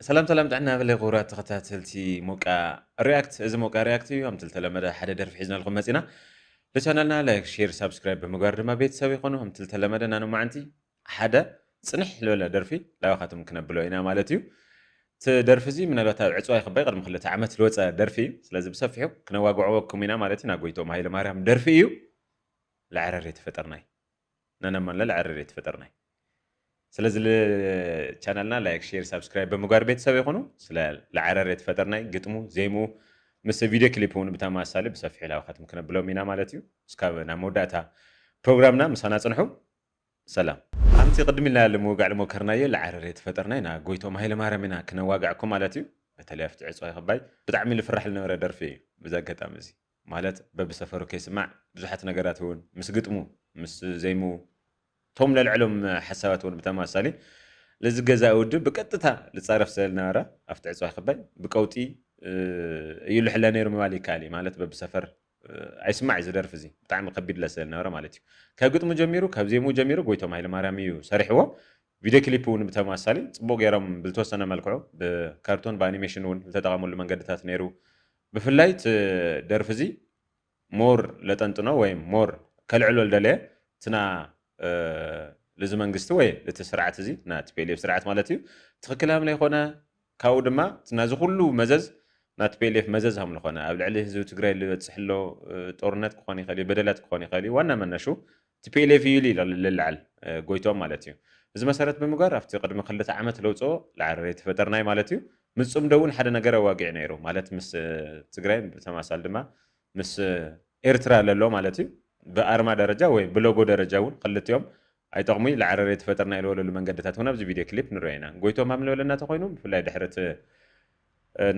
سلام سلام تعنا بلي غورات تختاتلتي موقع رياكت إذا موقع رياكت يوم تلتلمدا حدا درف حزنا لكم مزينا لشانلنا لايك شير سبسكرايب بمقار ما بيت سوي قنو هم تلتلمدا نانو معنتي حدا صنح لولا درفي لا وخاتم كنبلو هنا مالتيو تدرفزي من الوقت عصوا يخبي قد مخلت عمت الوصا درفي لازم بسفحو كنا واقعوكم هنا مالتنا قويتو ما هي لماريام درفيو العرري تفترناي نانا من لا العرري تفترناي ስለዚህ ቻናልና ላይክ ሼር ሰብስክራይብ በመጓር ቤተሰብ የሆኑ ስለ ለዓረር የተፈጠርናይ ግጥሙ ዜሙ ምስ ቪዲዮ ክሊፕ ሆኑ በተማሳለ በሰፊሕ ላውኻትም ከነብለው ሚና ማለት እዩ እስካበና መውዳታ ፕሮግራምና ምሳና ጽንሑ ሰላም አንቲ ቅድም ኢልና ለመወጋዕ ለሞከርናየ ለዓረር የተፈጠርናይ ና ጎይቶም ኃይለ ማርያምና ከነዋጋዕኩም ማለት እዩ በተለይ አፍቲ ዕፅዋ ይኽባይ ብጣዕሚ ልፍራሕ ልነበረ ደርፊ እዩ በዛ አጋጣሚ እዚ ማለት በብሰፈሩ ከይስማዕ ብዙሓት ነገራት እውን ምስ ግጥሙ ምስ ዜሙ توم للعلم حساباتون بتماثالي لزجزاء ودب بقطتا لتصرف سلنا ورا افتع صاح خباي بقوتي يلح لنا يرمي مالي كالي مالت بسفر اسمع يزدرف زي بتاع مقبل لسلنا ورا مالتي كقط مجميرو كبزيمو جميرو قويتهم هاي الماراميو صريحو فيديو كليبون بتماثالي صبوق يرم بالتوسنا ملكعو بكرتون بانيميشن ون تدعموا المنقدتات نيرو بفلايت درفزي مور لتنتنا وين مور كالعلول دليه تنا لزمن قستو وي لتسرعت زي نات بيلي بسرعت مالتي تخكلام لي خونا كاو دما تنازو كله مزز نات بيلي مزز هم لخونا قبل عليه زو تግራይ لبصحلو ጦርነት كخوني خالي بدلات كخوني خالي وانا منشو تبيلي فيلي للعل قويتهم مالتي اذا مسارت بمقار افتي قدم خلت عامت لوصو العرري تفطرناي مالتي مصوم دون حدا ነገር واقع نيرو مالت مس تግራይ بتماسال دما مس ኤርትራ ለሎ مالتي በአርማ ደረጃ ወይ በሎጎ ደረጃውን ቀልጥዮም አይጠቅሙ ለዓረር የተፈጠርና ይለወለ ለመንገደታት ሆነ በዚህ ቪዲዮ ክሊፕ ንረይና ጎይቶ ማምለው ለና ተቆይኑ ፍላይ ድሕረት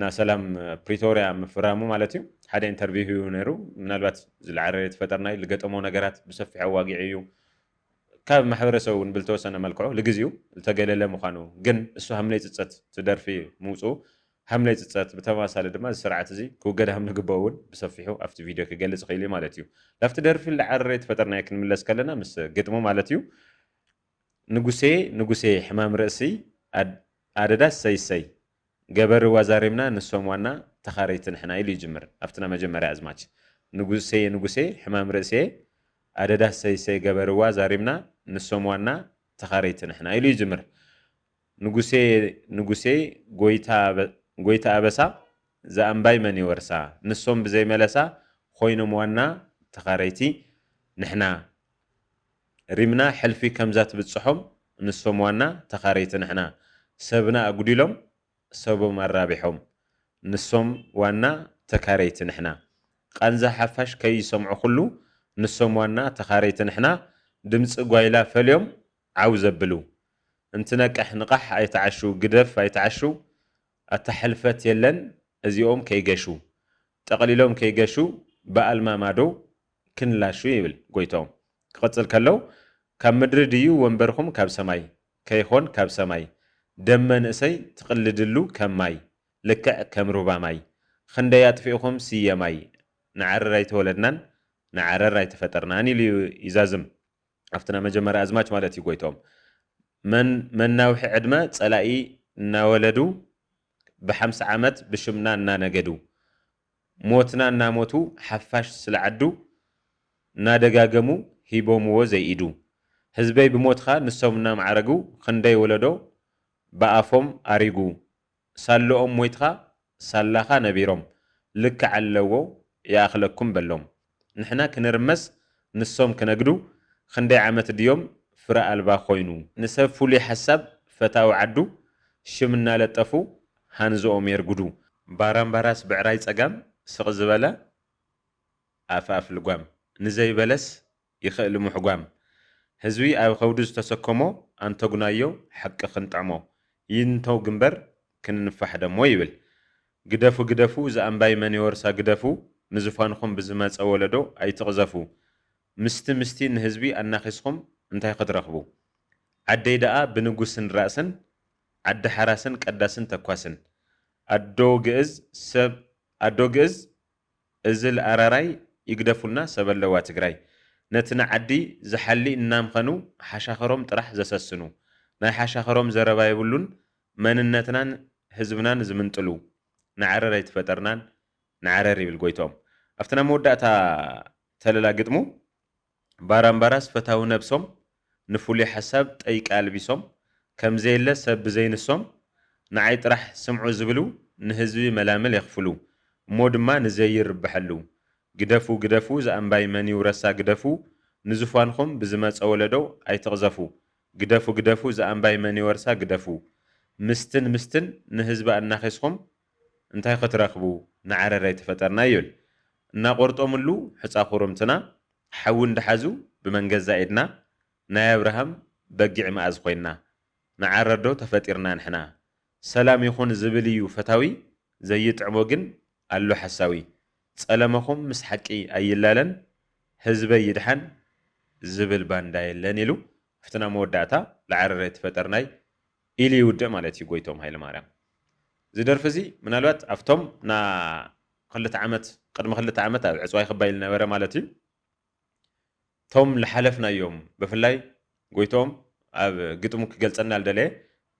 ና ሰላም ፕሪቶሪያ መፍራሙ ማለት እዩ ሓደ ኢንተርቪው ነሩ ምናልባት ለዓረር የተፈጠርና ለገጠመው ነገራት በሰፊሕ አዋጊዕ እዩ ካብ ማሕበረሰቡን ብልተወሰነ መልክዑ ለግዚው ተገለለ ምዃኑ ግን እሱ ሀምላይ ጽጸት ትደርፊ ሙጹ حملة تصات بتماثل دم السرعة زي كوجدها من جباون بصفحه أفت فيديو كجلس خيلي مالتيو لفت در في العرّة فترنا يكن من الأسكالنا مس قدمه مالتيو نجوسي حمام رأسي عدداس سي جبر وزارمنا نسوم وانا تخاريت نحنا إلي جمر أفتنا مجمر أزمات نجوسي حمام رأسي عدداس سي جبر وزارمنا نسوم وانا تخاريت نحنا إلي جمر نجوسي ጎይታ አበሳ ዘአምባይ መን ይወርሳ ንሶም በዘይ መለሳ ኮይኖም ዋና ተኻረይቲ ንሕና ሪምና ሕልፊ ከምዛት ብጽሖም ንሶም ዋና ተኻረይቲ ንሕና ሰብና አጉዲሎም ሰቦም አራቢሖም ንሶም ዋና ተኻረይቲ ንሕና ቃንዛ ሓፋሽ ከይሰምዑ ኩሉ ንሶም ዋና ተኻረይቲ ንሕና ድምጽ ጓይላ ፈልዮም ዓው ዘብሉ እንትነቀሕ ንቃሕ አይተዓሹ ግደፍ አይተዓሹ التحلفت يلن ازيوم كيجشو تقليلهم كيجشو بألما مادو كن لا شو يبل قويتهم قتل كلو كم مدر ديو وانبرهم كاب سماي كيخون كاب سماي دمن اسي تقلدلو كم ماي لكع كم ربع ماي خنديات فيهم سي ماي نعرر رايت ولدنان نعرر رايت فترناني لي يزازم افتنا مجمر ازمات مالتي قويتهم من ناوح عدمه صلاقي ناولدو بحمس عامت بشمنا نانجدو موتنا ناموتو حفاش سلعدو نادقاقمو هيبومو زيدو هزبي بموتخا نسومنا معرقو خندي ولدو بقافهم أريقو سالوهم مويتخا سالاخا نبيروم لك علوو ياخلكم بلوم نحنا كنرمس نسوم كنقدو خندي عامت ديوم فرق البا خوينو نسفو لي حساب فتاو عدو شمنا لطفو هانزو أمير قدو باران باراس بعراي تقام سق زبالة أفاف لقوام نزي بلس يخيل محقوام هزوي أو خودز تسكمو أنتو قنايو حق خنطعمو ينتو قنبر كن نفح دمو يبل قدفو زأنباي من يورسا قدفو نزفانخم بزمات أولدو أي تغزفو مستي نهزبي أناخيسخم انتهي قد رخبو عدي دقا بنقوسن رأسن عد حراسن قداسن تكواسن أدو جئز ازل أراراي يقدفونا سبلوا تقراي نتنا عدي زحلي النام خنو حشاخروم طرح زسسنو ناي حشاخروم زربا يبلون من النتنان ህዝብናን ዝምንጥሉ ንዓረር ኣይትፈጠርናን ንዓረር ይብል ጎይቶም ኣፍትና መወዳእታ ተለላ ግጥሙ ባራምባራስ ፈታው ነብሶም ንፍሉይ ሓሳብ ጠይቃ ኣልቢሶም ከምዘየለ ሰብ ብዘይንሶም ንዓይ ጥራሕ ስምዑ ዝብሉ ንህዝቢ መላምል የኽፍሉ እሞ ድማ ንዘይርብሐሉ ግደፉ ግደፉ ዝኣንባይ መን ይውረሳ ግደፉ ንዝፋንኹም ብዝመፀ ወለዶ ኣይትቕዘፉ ግደፉ ግደፉ ዝኣንባይ መን ይወርሳ ግደፉ ምስትን ንህዝቢ ኣናኺስኹም እንታይ ክትረኽቡ ንዓረር ኣይትፈጠርና ይብል እናቆርጦምሉ ሕፃ ኹርምትና ሓዊ እንዳሓዙ ብመንገዛ ኢድና ናይ አብርሃም በጊዕ መኣዝ ኮይና ንዓረርዶ ተፈጢርና ንሕና ሰላም ይኹን ዝብል እዩ ፈታዊ ዘይጥዕሞ ግን ኣሎ ሓሳዊ ጸለመኹም ምስ ሓቂ ኣይላለን ህዝበይ ይድሓን ዝብል ባንዳ የለን ኢሉ ፍትና መወዳእታ ለዓረር ኣይትፈጠርናይ ኢሉ ይውድእ ማለት እዩ ጎይቶም ሃይለ ማርያም ዝደርፍ እዚ ምናልባት ኣፍቶም ና ክልተ ዓመት ቅድሚ ክልተ ዓመት ኣብ ዕፅዋይ ክባይል ነበረ ማለት እዩ ቶም ዝሓለፍናዮም ብፍላይ ጎይቶም ኣብ ግጥሙ ክገልጸና ልደለየ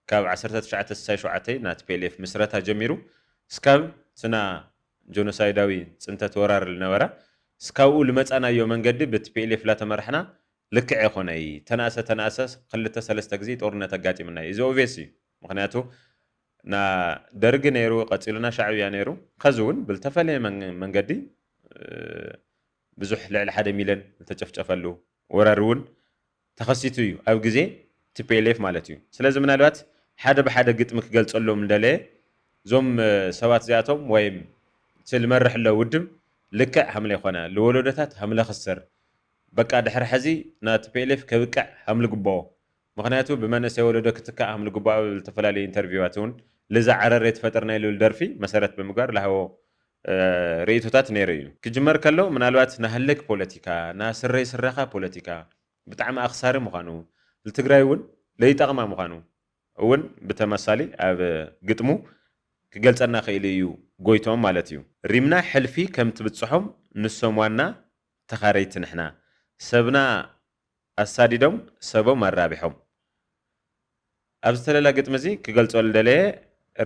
ካብ 1967 ናት ፒኤልኤፍ ምስረታ ጀሚሩ እስካብ ስና ጆኖሳይዳዊ ጽንተት ወራር ዝነበረ እስካብኡ ልመጻናዮ መንገዲ ብቲ ፒኤልኤፍ ላተመርሕና ልክዕ ይኾነይ ተናእሰ ክልተ ሰለስተ ግዜ ጦርነት ኣጋጢምና እዩ እዚ ኦብቪየስ እዩ ምክንያቱ ና ደርግ ነይሩ ቀፂሉና ሻዕብያ ነይሩ ከዚ እውን ብልተፈለየ መንገዲ ብዙሕ ልዕሊ 1 ሚልዮን ዝተጨፍጨፈሉ ወራር እውን ተኸሲቱ እዩ ኣብ ግዜ ቲፒኤልኤፍ ማለት እዩ ስለዚ ምናልባት ሓደ ብሓደ ግጥሚ ክገልጸሎም እንደለየ ዞም ሰባት እዚኣቶም ወይ ዝመርሕ ለ ውድብ ልክዕ ሓምለ ይኾነ ዝወለዶታት ሓምለ ክስር በቃ ድሕሪ ሕዚ ናቲ ፒኤልኤፍ ከብቃዕ ሓምሊ ግብኦ ምክንያቱ ብመንእሰይ ወለዶ ክትካዕ ሓምሊ ግብኦ ዝተፈላለዩ ኢንተርቪዋት እውን ልዛ ዓረር የተፈጠርና ኢሉ ደርፊ መሰረት ብምግባር ላሃቦ ርእይቶታት ነይሩ እዩ ክጅመር ከሎ ምናልባት ናህልክ ፖለቲካ ናስረይ ስረኻ ፖለቲካ ብጣዕሚ ኣኽሳሪ ምዃኑ ንትግራይ እውን ለይጠቕማ ምዃኑ እውን ብተመሳሊ ኣብ ግጥሙ ክገልጸና ክኢሉ እዩ ጎይቶም ማለት እዩ ሪምና ሕልፊ ከም ትብጽሖም ንሶም ዋና ተኻረይቲ ንሕና ሰብና ኣሳዲዶም ሰቦም ኣራቢሖም ኣብ ዝተለላ ግጥሚ እዚ ክገልጾ ልደለየ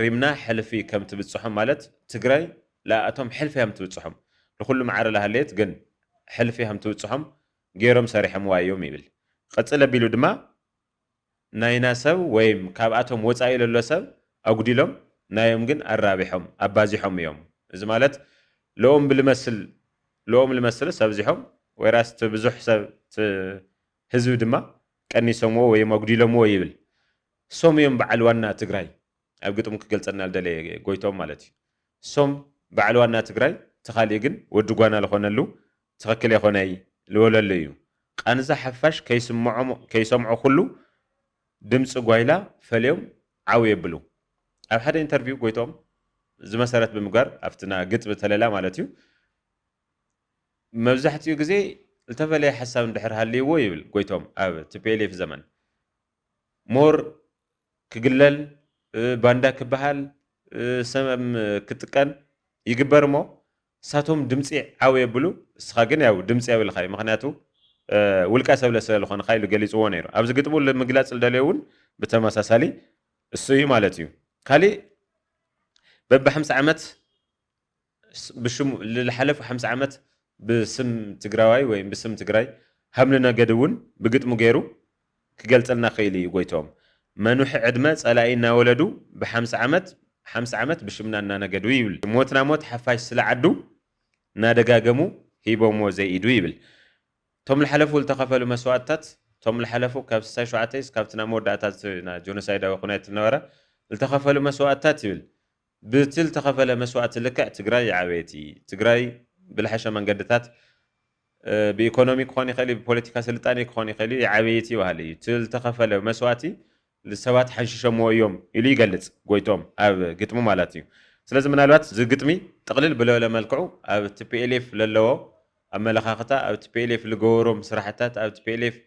ሪምና ሕልፊ ከም ትብጽሖም ማለት ትግራይ ለኣቶም ሕልፊ ከም ትብጽሖም ንኩሉ ማዕረ ላሃለየት ግን ሕልፊ ከም ትብጽሖም ገይሮም ሰሪሖምዋ እዮም ይብል ቀጽለ ቢሉ ድማ ናይና ሰብ ወይም ካብኣቶም ወፃኢ ለሎ ሰብ ኣጉዲሎም ናዮም ግን ኣራቢሖም ኣባዚሖም እዮም እዚ ማለት ለኦም ልመስል ሰብዚሖም ወይራስ ብዙሕ ሰብ ህዝቢ ድማ ቀኒሶምዎ ወይም ኣጉዲሎምዎ ይብል ሶም እዮም በዓል ዋና ትግራይ ኣብ ግጥሙ ክገልጸና ልደለየ ጎይቶም ማለት እዩ ሶም በዓል ዋና ትግራይ ተኻሊእ ግን ወዲ ጓና ዝኾነሉ ትኽክል ይኾነይ ልወለሉ እዩ ቃንዛ ሓፋሽ ከይሰምዖ ኩሉ ድምፂ ጓይላ ፈልዮም ዓው የብሉ ኣብ ሓደ ኢንተርቪው ጎይቶም ዝመሰረት ብምግባር ኣብትና ግጥሚ ተለላ ማለት እዩ መብዛሕትኡ ግዜ ዝተፈለየ ሓሳብ እንድሕር ሃልይዎ ይብል ጎይቶም ኣብ ቲፒኤልኤፍ ዘመን ሞር ክግለል ባንዳ ክበሃል ሰም ክጥቀን ይግበር እሞ ሳቶም ድምፂ ዓው የብሉ እስኻ ግን ያው ድምፂ የብልኻ ምክንያቱ ውልቃ ሰብለ ስለዝኾነ ኢሉ ገሊፅዎ ነይሩ ኣብዚ ግጥሙ ንምግላፅ ልደልዮ እውን ብተመሳሳሊ እሱ እዩ ማለት እዩ ካሊእ በቢ 50 ዓመት ብሽሙ ዝሓለፉ 50 ዓመት ብስም ትግራዋይ ወይ ብስም ትግራይ ሃምሊ ነገድ እውን ብግጥሙ ገይሩ ክገልጸልና ክኢሉ እዩ ጎይቶም መንውሒ ዕድመ ጸላኢ እናወለዱ ብ50 ዓመት ብሽምና እናነገዱ ይብል ሞትና ሞት ሓፋሽ ስለዓዱ እናደጋገሙ ሂቦሞ ዘይኢዱ ይብል ቶም ዝሓለፉ ዝተኸፈሉ መስዋዕትታት ቶም ዝሓለፉ ካብ 67 እስካብትና መወዳእታት ጆኖሳይዳዊ ኩናት ዝነበረ ዝተኸፈሉ መስዋዕትታት ይብል ብትል ተኸፈለ መስዋዕት ልክዕ ትግራይ ዓበይቲ ትግራይ ብልሓሸ መንገድታት ብኢኮኖሚ ክኾን ይኽእል ብፖለቲካ ስልጣኔ ክኾን ይኽእል ዓበይቲ ይባሃል እዩ ትል ተኸፈለ መስዋዕቲ ሰባት ሓንሽሸምዎ እዮም ኢሉ ይገልጽ ጎይቶም ኣብ ግጥሙ ማለት እዩ ስለዚ ምናልባት እዚ ግጥሚ ጥቕልል ብለበለ መልክዑ ኣብ ቲፒኤልኤፍ ለለዎ ኣመለኻኽታ ኣብ ቲፒኤልኤፍ ዝገበሮም ስራሕታት ኣብ ቲፒኤልኤፍ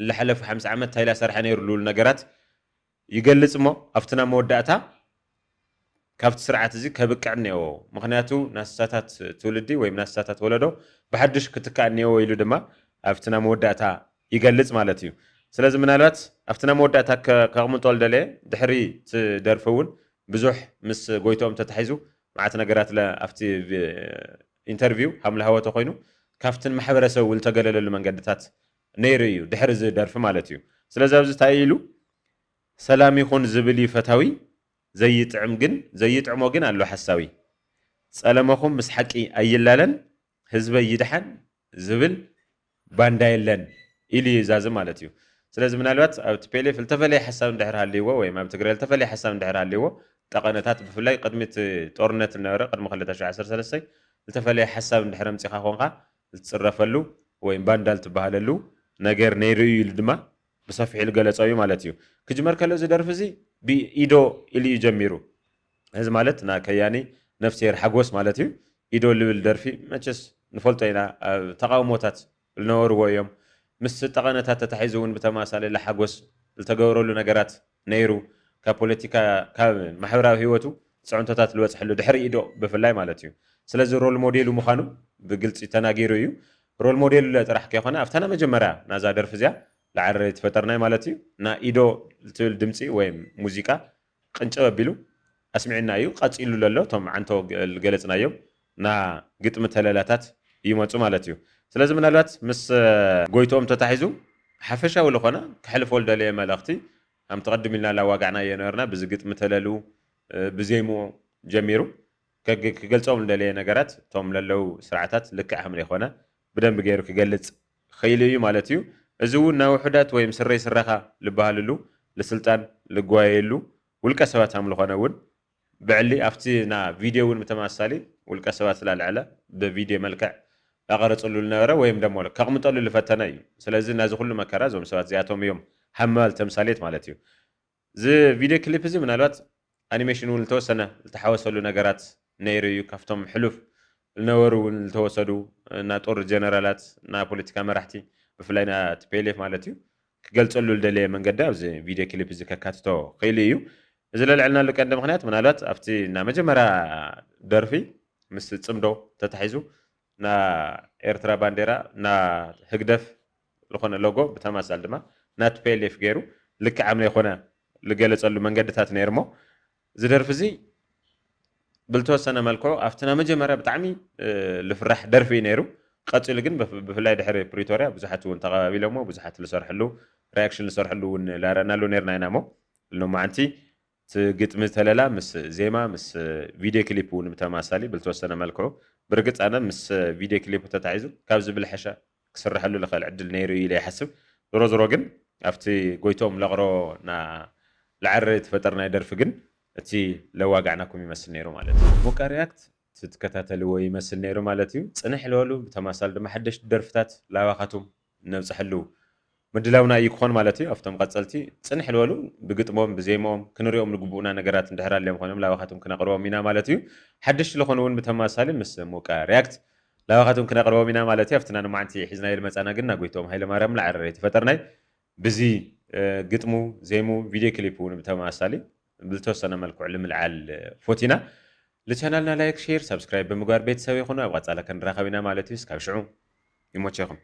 ዝሓለፉ 50 ዓመት ታይላ ሰርሐ ነይሩ ዝብሉ ነገራት ይገልጽ እሞ ኣብትና መወዳእታ ካብቲ ስርዓት እዚ ከብቅዕ እኒአዎ ምክንያቱ ናስሳታት ትውልዲ ወይ ናስሳታት ወለዶ ብሓድሽ ክትካእ እኒአዎ ኢሉ ድማ ኣብትና መወዳእታ ይገልጽ ማለት እዩ ስለዚ ምናልባት ኣብትና መወዳእታ ከቕምጦ ልደለየ ድሕሪ ትደርፊ እውን ብዙሕ ምስ ጎይቶም ተታሒዙ ማዓት ነገራት ለኣፍቲ ኢንተርቪው ሓምለ ሃወቶ ኮይኑ ካብትን ማሕበረሰብ ዝተገለለሉ መንገድታት ነይሩ እዩ ድሕሪ እዚ ደርፊ ማለት እዩ ስለዚ ኣብዚ እንታይ ኢሉ ሰላም ይኹን ዝብል ፈታዊ ዘይጥዕሞ ግን ኣሎ ሓሳዊ ጸለመኹም ምስ ሓቂ ኣይላለን ህዝበይ ይድሓን ዝብል ባንዳ የለን ኢሉ ይዛዝ ማለት እዩ ስለዚ ምናልባት ኣብ ቲፔሌፍ ዝተፈለየ ሓሳብ እንድሕር ሃልይዎ ወይ ኣብ ትግራይ ዝተፈለየ ሓሳብ እንድሕር ሃልይዎ ጠቐነታት ብፍላይ ቅድሚት ጦርነት ነበረ ቅድሚ 2013 ዝተፈለየ ሓሳብ እንድሕር ምፂኻ ኮንካ ዝፅረፈሉ ወይ ባንዳ ዝትበሃለሉ ነገር ነይሩ እዩ ኢሉ ድማ ብሰፊሕ ኢሉ ገለጸ እዩ ማለት እዩ ክጅመር ከሎ ዝደርፍ እዚ ብኢዶ ኢሉ እዩ ጀሚሩ እዚ ማለት ና ከያኒ ነፍሴር ሓጎስ ማለት እዩ ኢዶ ልብል ደርፊ መቸስ ንፈልጦ ኢና ኣብ ተቃውሞታት ዝነበርዎ እዮም ምስ ጠቐነታት ተታሒዙ እውን ብተማሳሊ ለሓጎስ ዝተገበረሉ ነገራት ነይሩ ካብ ፖለቲካ ካብ ማሕበራዊ ህይወቱ ፅዕንቶታት ዝወፅሐሉ ድሕሪ ኢዶ ብፍላይ ማለት እዩ ስለዚ ሮል ሞዴሉ ምዃኑ ብግልፂ ተናጊሩ እዩ ሮል ሞዴሉ ጥራሕ ከይኾነ ኣብታና መጀመርያ ናዛ ደርፊ እዚኣ ላዓረይ ተፈጠርናይ ማለት እዩ ና ኢዶ ዝትብል ድምፂ ወይ ሙዚቃ ቅንጭብ ኣቢሉ ኣስሚዕና እዩ ቀፂሉ ዘሎ ቶም ዓንቶ ገለፅናዮም ና ግጥሚ ተለላታት ይመፁ ማለት እዩ ስለዚ ምናልባት ምስ ጎይቶም ተታሒዙ ሓፈሻዊ ዝኾነ ክሕልፎ ዝደለየ መልእኽቲ ከም ተቐድም ኢልና ላዋጋዕና የነበርና ብዚ ግጥሚ ተለሉ ብዜሙ ጀሚሩ ክገልፆም ዝደለየ ነገራት እቶም ለለው ስርዓታት ልክዕ ከም ዘይኮነ ብደንቢ ገይሩ ክገልፅ ኸይሉ እዩ ማለት እዩ እዚ እውን ናብ ውሕዳት ወይ ምስረይ ስረኻ ዝበሃልሉ ልስልጣን ልጓየሉ ውልቀ ሰባት ከም ዝኾነ እውን ብዕሊ ኣብቲ ና ቪድዮ እውን ብተመሳሳሊ ውልቀ ሰባት ስላልዕለ ብቪድዮ መልክዕ ኣቐረፅሉ ዝነበረ ወይም ደሞ ከቕምጠሉ ዝፈተነ እዩ ስለዚ ናዚ ኩሉ መከራ እዞም ሰባት እዚኣቶም እዮም ሓማል ተምሳሌት ማለት እዩ እዚ ቪድዮ ክሊፕ እዚ ምናልባት ኣኒሜሽን እውን ዝተወሰነ ዝተሓወሰሉ ነገራት ነይሩ እዩ ካብቶም ሕሉፍ ዝነበሩ እውን ዝተወሰዱ ና ጦር ጀነራላት ና ፖለቲካ መራሕቲ ብፍላይ ና ቲፔሌፍ ማለት እዩ ክገልፀሉ ዝደለየ መንገዲ ኣብዚ ቪድዮ ክሊፕ እዚ ከካትቶ ኽኢሉ እዩ እዚ ለልዕልናሉ ቀንዲ ምክንያት ምናልባት ኣብቲ ና መጀመርያ ደርፊ ምስ ፅምዶ ተታሒዙ ና ኤርትራ ባንዴራ ና ህግደፍ ዝኾነ ሎጎ ብተመሳሳሊ ድማ ና ቲፔሌፍ ገይሩ ልክዕ ዓምለ ይኮነ ዝገለፀሉ መንገድታት ነይሩ ሞ እዚ ደርፊ እዚ ብልተወሰነ መልክዑ ኣብትና መጀመርያ ብጣዕሚ ዝፍራሕ ደርፊ ነይሩ ቀፂሉ ግን ብፍላይ ድሕሪ ፕሪቶሪያ ብዙሓት እውን ተቐባቢሎሞ ብዙሓት ዝሰርሕሉ ሪያክሽን ዝሰርሕሉ እውን ላረአናሉ ነርና ኢና ሞ ሎማዓንቲ ግጥሚ ተለላ ምስ ዜማ ምስ ቪድዮ ክሊፕ እውን ብተመሳሳሊ ብልተወሰነ መልክዑ ብርግፅ ኣነ ምስ ቪድዮ ክሊፕ ተታሒዙ ካብ ዝብልሐሸ ክስርሐሉ ዝኽእል ዕድል ነይሩ ኢለ ይሓስብ ዞሮ ዞሮ ግን ኣብቲ ጎይቶም ለቕሮ ና ላዓረ ተፈጠርናይ ደርፊ ግን እቲ ለዋጋዕናኩም ይመስል ነይሩ ማለት እዩ ሞቃ ሪያክት ትከታተልዎ ይመስል ነይሩ ማለት እዩ ፅንሕ ዝበሉ ብተመሳሳሊ ድማ ሓደሽቲ ደርፍታት ላባኻቱም ነብፅሐሉ ምድላውና እዩ ክኾን ማለት እዩ ኣብቶም ቀፀልቲ ፅንሕ ዝበሉ ብግጥሞም ብዜሞም ክንሪኦም ዝግቡኡና ነገራት እንድሕር ኣለዮም ኮይኖም ላባኻቱም ክነቕርቦም ኢና ማለት እዩ ሓደሽቲ ዝኾኑ እውን ብተመሳሳሊ ምስ ሞቃ ሪያክት ላባኻቱም ክነቕርቦም ኢና ማለት እዩ ኣብትና ንማዓንቲ ሒዝናዮ ዝመፃና ግን ና ጎይቶም ሃይለማርያም ላዕረረ ተፈጠርናይ ብዚ ግጥሙ ዜሙ ቪድዮ ክሊፕ እውን ብተመሳሳሊ ብልተወሰነ መልክዑ ልምልዓል ፎቲና ለቻናልና ላይክ ሼር ሰብስክራይብ ብምግባር ቤተሰብ ይኹኑ ኣብ ቀፃለ ክንራኸብ ኢና ማለት እዩ እስካብ ሽዑ ይሞቸኹም